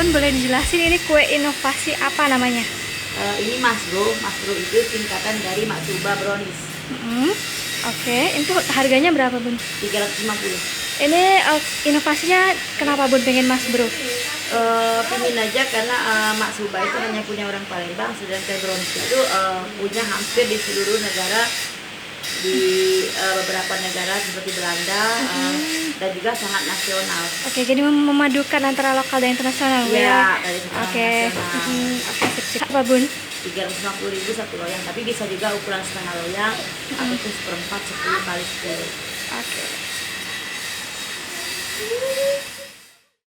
Bun, boleh dijelasin ini kue inovasi apa namanya? Ini Masbro itu tingkatan dari Matsuba Brownies. Oke, itu harganya berapa Bun? 350. Ini inovasinya kenapa Bun pengen Mas Bro? Pingin aja karena Matsuba itu hanya punya orang Palembang, sedangkan Brownies itu punya hampir di seluruh negara, di beberapa negara seperti Belanda, dan juga sangat nasional. Oke, jadi memadukan antara lokal dan internasional Bu, ya? Dari Oke. nasional. Oke, sip. Apa Bun? 350.000 satu loyang, tapi bisa juga ukuran setengah loyang ataupun seperempat 10 kali 10. Oke.